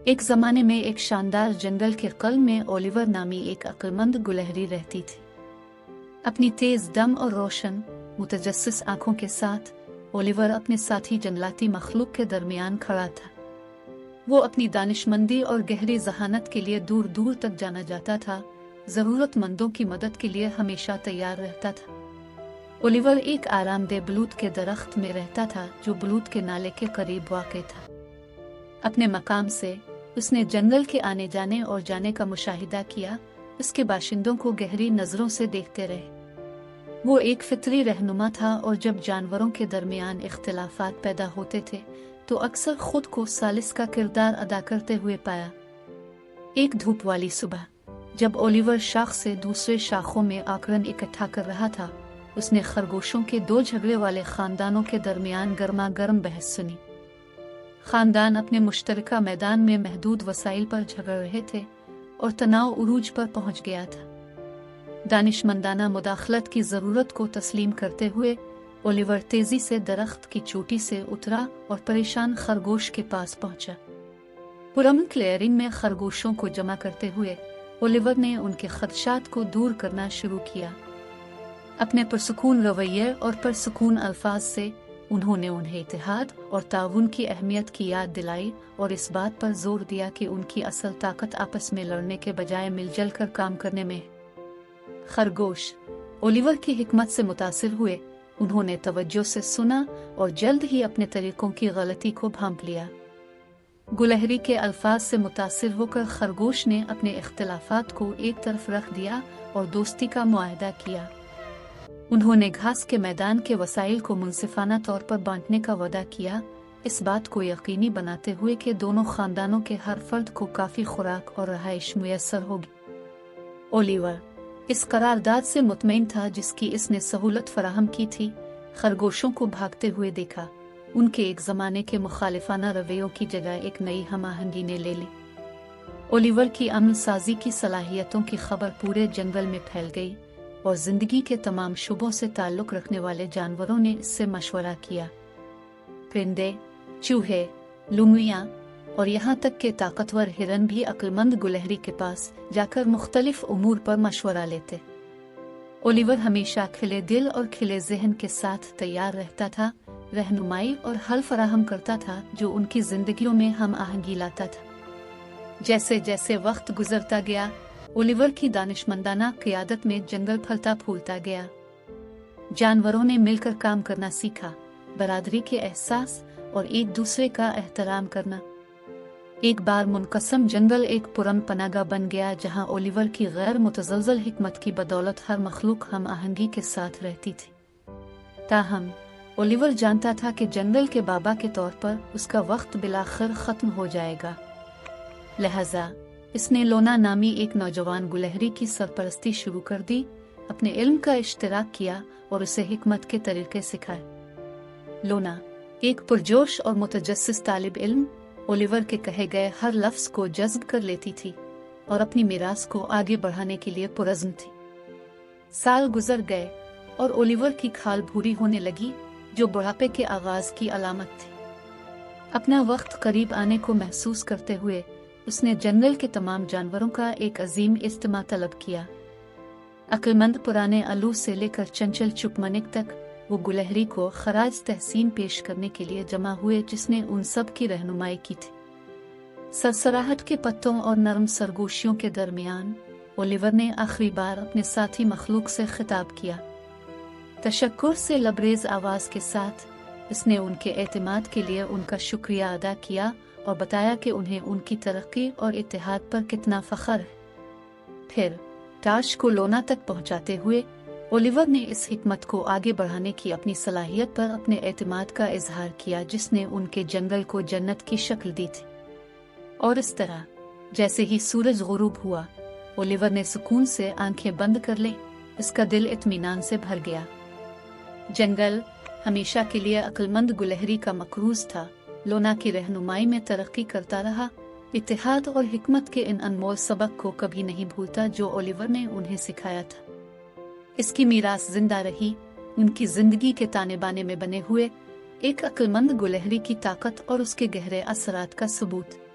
एक ज़माने में एक शानदार जंगल के कल्ब में ओलिवर नामी एक अक्लमंद गुलहरी रहती थी। अपनी तेज दम और रोशन मुतजस्सिस आंखों के साथ ओलिवर अपने साथी जंगलाती मखलूक के दरमियान खड़ा था। वो अपनी दानिशमंदी और गहरी जहानत के लिए दूर दूर तक जाना जाता था। ज़रूरतमंदों की मदद के लिए हमेशा तैयार रहता था। ओलिवर एक आरामदेह बलूत के दरख्त में रहता था जो बलूत के नाले के करीब वाक़ था। अपने मकाम से उसने जंगल के आने जाने और जाने का मुशाहिदा किया। उसके बाशिंदों को गहरी नज़रों से देखते रहे। वो एक फितरी रहनुमा था और जब जानवरों के दरमियान इख्तिलाफात पैदा होते थे तो अक्सर खुद को सालिस का किरदार अदा करते हुए पाया। एक धूप वाली सुबह जब ओलिवर शाख से दूसरे शाखों में आकरन इकट्ठा कर रहा था, उसने खरगोशों के दो झगड़े वाले खानदानों के दरमियान गर्मा गर्म बहस सुनी। खानदान अपने मुश्तरका मैदान में महदूद वसाइल पर झगड़ रहे थे और तनाव उरूज पर पहुंच गया था। दानिशमंदाना मुदाखलत की ज़रूरत को तस्लीम करते हुए ओलिवर तेजी से दरख्त की चोटी से उतरा और परेशान खरगोश के पास पहुंचा। पुरअमन क्लियरिंग में खरगोशों को जमा करते हुए ओलिवर ने उनके खदशात को दूर करना शुरू किया। अपने पुरसुकून रवैये और पुरसुकून अल्फाज से उन्होंने उन्हें इत्तेहाद और ताउन की अहमियत की याद दिलाई और इस बात पर जोर दिया कि उनकी असल ताकत आपस में लड़ने के बजाय मिलजुल कर काम करने में। खरगोश ओलिवर की हिकमत से मुतासिर हुए। उन्होंने तवज्जो से सुना और जल्द ही अपने तरीकों की गलती को भांप लिया। गुलहरी के अल्फाज से मुतासिर होकर खरगोश ने अपने इख्तिलाफात को एक तरफ रख दिया और दोस्ती का मुआहदा किया। उन्होंने घास के मैदान के वसाइल को मुनसिफाना तौर पर बांटने का वादा किया, इस बात को यकीनी बनाते हुए कि दोनों खानदानों के हर फर्द को काफी खुराक और रहाइश मुयस्सर होगी। ओलिवर इस करारदाद से मुतमईन था जिसकी इसने सहूलत फराहम की थी। खरगोशों को भागते हुए देखा। उनके एक जमाने के मुखालिफाना रवैयों की जगह एक नई हमाहंगी ने ले ली। ओलिवर की अमन साजी की सलाहियतों की खबर पूरे जंगल में फैल गई और जिंदगी के तमाम शुबों से ताल्लुक रखने वाले जानवरों ने इससे मशवरा किया। परिंदे, चूहे, लुंगियां और यहाँ तक के ताकतवर हिरन भी अक्लमंद गुलहरी के पास जाकर मुख्तलिफ उमूर पर मशवरा लेते। ओलिवर हमेशा खिले दिल और खिले जहन के साथ तैयार रहता था, रहनुमाई और हल फराहम करता था जो उनकी जिंदगियों में हम आहंगी लाता था। जैसे जैसे वक्त गुजरता गया, ओलिवर की दानिशमंदाना क़ियादत में जंगल फलता फूलता गया। जानवरों ने मिलकर काम करना सीखा, बरादरी के एहसास और एक दूसरे का एहतराम करना। एक बार मुनकसम जंगल एक पुरन पनागा बन गया जहां ओलिवर की गैर मुतज़लज़ल हिकमत की बदौलत हर मखलूक हम आहंगी के साथ रहती थी। ताहम ओलिवर जानता था कि जंगल के बाबा के तौर पर उसका वक्त बिलाखिर ख़त्म हो जाएगा। लिहाजा इसने लोना नामी एक नौजवान गुलहरी की सरपरस्ती शुरू कर दी, अपने इल्म का इश्तिराक किया और उसे हिकमत के तरीके सिखाए। लोना एक पुरजोश और मुतजस्सिस तालिब इल्म ओलिवर के कहे गए हर लफ्ज को जज्ब कर लेती थी और अपनी मीरास को आगे बढ़ाने के लिए पुरज़्म थी। साल गुजर गए और ओलिवर की खाल भूरी होने लगी जो बुढ़ापे के आगाज की अलामत थी। अपना वक्त करीब आने को महसूस करते हुए उसने जंगल के तमाम जानवरों का एक अजीम इज्तिमा तलब किया। अक्लमंद पुराने आलू से लेकर चंचल चुपमनिक तक वो गुलहरी को खराज तहसीन पेश करने के लिए जमा हुए जिसने उन सब की रहनुमाई की थी। सरसराहट के पत्तों और नरम सरगोशियों के दरमियान ओलिवर ने आखिरी बार अपने साथी मखलूक से खिताब किया। तशक्कुर से लबरेज आवाज के साथ उसने उनके एतमाद के लिए उनका शुक्रिया अदा किया और बताया कि उन्हें उनकी तरक्की और इत्तेहाद पर कितना फख्र है। फिर टाश को लोना तक पहुंचाते हुए ओलिवर ने इस हिकमत को आगे बढ़ाने की अपनी सलाहियत पर अपने एतमाद का इजहार किया जिसने उनके जंगल को जन्नत की शक्ल दी थी। और इस तरह जैसे ही सूरज गुरूब हुआ, ओलिवर ने सुकून से आंखें बंद कर ली। उसका दिल इत्मीनान से भर गया। जंगल हमेशा के लिए अक्लमंद गुलहरी का मकरूज था। लोना की रहनुमाई में तरक्की करता रहा। इत्तेहाद और हिकमत के इन अनमोल सबक को कभी नहीं भूलता जो ओलिवर ने उन्हें सिखाया था। इसकी मीरास जिंदा रही, उनकी जिंदगी के ताने बाने में बने हुए ایک عقلمند گلہری کی طاقت اور اس کے گہرے اثرات کا ثبوت۔